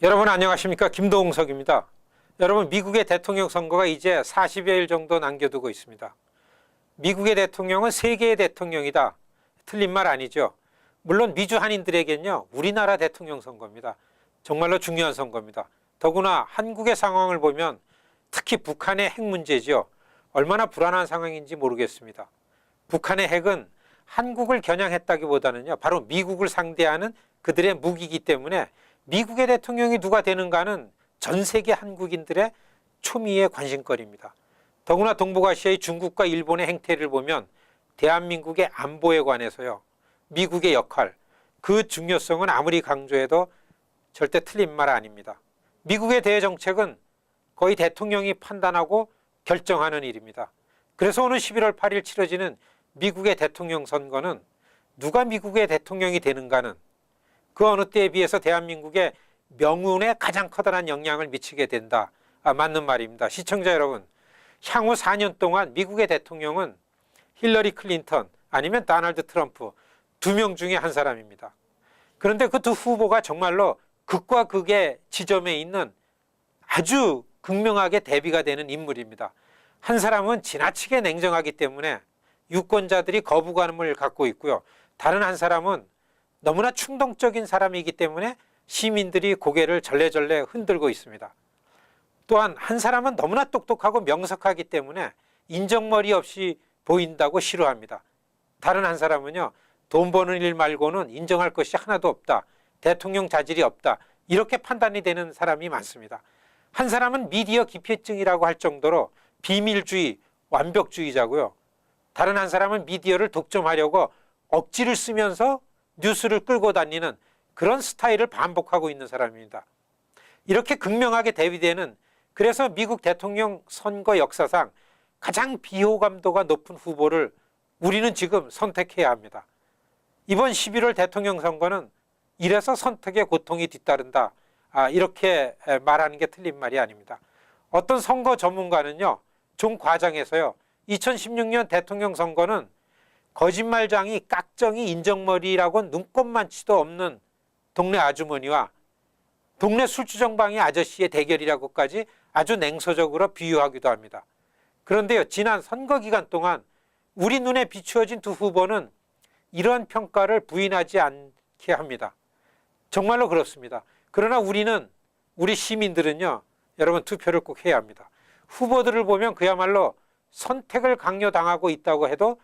여러분 안녕하십니까? 김동석입니다. 여러분, 미국의 대통령 선거가 이제 40여일 정도 남겨두고 있습니다. 미국의 대통령은 세계의 대통령이다. 틀린 말 아니죠. 물론 미주 한인들에겐요, 우리나라 대통령 선거입니다. 정말로 중요한 선거입니다. 더구나 한국의 상황을 보면 특히 북한의 핵 문제죠. 얼마나 불안한 상황인지 모르겠습니다. 북한의 핵은 한국을 겨냥했다기보다는요, 바로 미국을 상대하는 그들의 무기이기 때문에 미국의 대통령이 누가 되는가는 전 세계 한국인들의 초미의 관심거리입니다. 더구나 동북아시아의 중국과 일본의 행태를 보면 대한민국의 안보에 관해서요, 미국의 역할, 그 중요성은 아무리 강조해도 절대 틀린 말 아닙니다. 미국의 대정책은 거의 대통령이 판단하고 결정하는 일입니다. 그래서 오늘 11월 8일 치러지는 미국의 대통령 선거는 누가 미국의 대통령이 되는가는 그 어느 때에 비해서 대한민국의 명운에 가장 커다란 영향을 미치게 된다. 맞는 말입니다. 시청자 여러분, 향후 4년 동안 미국의 대통령은 힐러리 클린턴 아니면 도널드 트럼프 두 명 중에 한 사람입니다. 그런데 그 두 후보가 정말로 극과 극의 지점에 있는 아주 극명하게 대비가 되는 인물입니다. 한 사람은 지나치게 냉정하기 때문에 유권자들이 거부감을 갖고 있고요. 다른 한 사람은 너무나 충동적인 사람이기 때문에 시민들이 고개를 절레절레 흔들고 있습니다. 또한 한 사람은 너무나 똑똑하고 명석하기 때문에 인정머리 없이 보인다고 싫어합니다. 다른 한 사람은요, 돈 버는 일 말고는 인정할 것이 하나도 없다. 대통령 자질이 없다. 이렇게 판단이 되는 사람이 많습니다. 한 사람은 미디어 기피증이라고 할 정도로 비밀주의, 완벽주의자고요. 다른 한 사람은 미디어를 독점하려고 억지를 쓰면서 뉴스를 끌고 다니는 그런 스타일을 반복하고 있는 사람입니다. 이렇게 극명하게 대비되는, 그래서 미국 대통령 선거 역사상 가장 비호감도가 높은 후보를 우리는 지금 선택해야 합니다. 이번 11월 대통령 선거는 이래서 선택의 고통이 뒤따른다. 이렇게 말하는 게 틀린 말이 아닙니다. 어떤 선거 전문가는요, 좀 과장해서요, 2016년 대통령 선거는 거짓말장이, 깍정이, 인정머리라고 눈꼽만치도 없는 동네 아주머니와 동네 술주정방의 아저씨의 대결이라고까지 아주 냉소적으로 비유하기도 합니다. 그런데요, 지난 선거 기간 동안 우리 눈에 비추어진 두 후보는 이러한 평가를 부인하지 않게 합니다. 정말로 그렇습니다. 그러나 우리 시민들은요, 여러분 투표를 꼭 해야 합니다. 후보들을 보면 그야말로 선택을 강요당하고 있다고 해도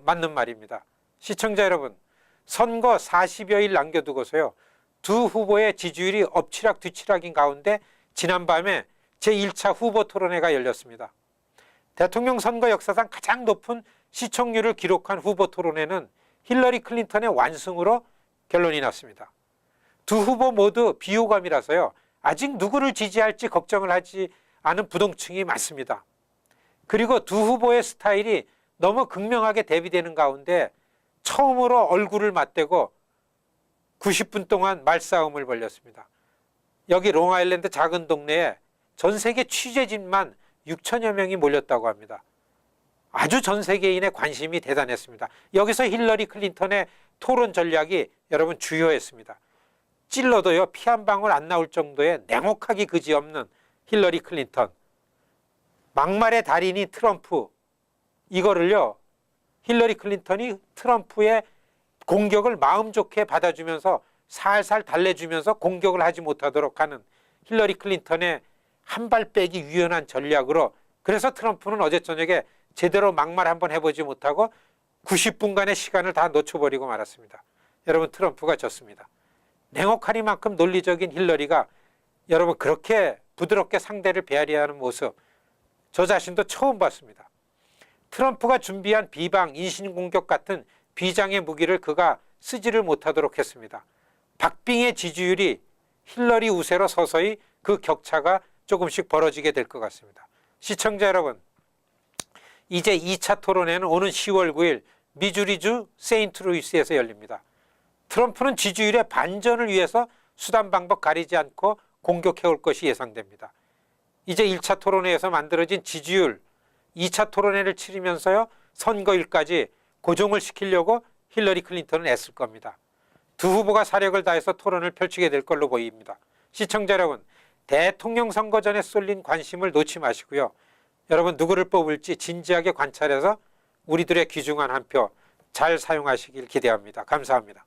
맞는 말입니다. 시청자 여러분, 선거 40여일 남겨두고서요, 두 후보의 지지율이 엎치락 뒤치락인 가운데 지난밤에 제1차 후보 토론회가 열렸습니다. 대통령 선거 역사상 가장 높은 시청률을 기록한 후보 토론회는 힐러리 클린턴의 완승으로 결론이 났습니다. 두 후보 모두 비호감이라서요, 아직 누구를 지지할지 걱정을 하지 않은 부동층이 많습니다. 그리고 두 후보의 스타일이 너무 극명하게 대비되는 가운데 처음으로 얼굴을 맞대고 90분 동안 말싸움을 벌였습니다. 여기 롱아일랜드 작은 동네에 전 세계 취재진만 6천여 명이 몰렸다고 합니다. 아주 전 세계인의 관심이 대단했습니다. 여기서 힐러리 클린턴의 토론 전략이 여러분 주요했습니다. 찔러도요, 피 한 방울 안 나올 정도의 냉혹하기 그지없는 힐러리 클린턴. 막말의 달인이 트럼프, 이거를요, 힐러리 클린턴이 트럼프의 공격을 마음 좋게 받아주면서 살살 달래주면서 공격을 하지 못하도록 하는 힐러리 클린턴의 한 발 빼기 유연한 전략으로, 그래서 트럼프는 어제 저녁에 제대로 막말 한번 해보지 못하고 90분간의 시간을 다 놓쳐버리고 말았습니다. 여러분, 트럼프가 졌습니다. 냉혹하리만큼 논리적인 힐러리가 여러분 그렇게 부드럽게 상대를 배려하는 모습, 저 자신도 처음 봤습니다. 트럼프가 준비한 비방, 인신공격 같은 비장의 무기를 그가 쓰지를 못하도록 했습니다. 박빙의 지지율이 힐러리 우세로 서서히 그 격차가 조금씩 벌어지게 될 것 같습니다. 시청자 여러분, 이제 2차 토론회는 오는 10월 9일 미주리주 세인트루이스에서 열립니다. 트럼프는 지지율의 반전을 위해서 수단 방법 가리지 않고 공격해올 것이 예상됩니다. 이제 1차 토론회에서 만들어진 지지율, 2차 토론회를 치르면서요, 선거일까지 고정을 시키려고 힐러리 클린턴은 애쓸 겁니다. 두 후보가 사력을 다해서 토론을 펼치게 될 걸로 보입니다. 시청자 여러분, 대통령 선거 전에 쏠린 관심을 놓지 마시고요. 여러분 누구를 뽑을지 진지하게 관찰해서 우리들의 귀중한 한 표 잘 사용하시길 기대합니다. 감사합니다.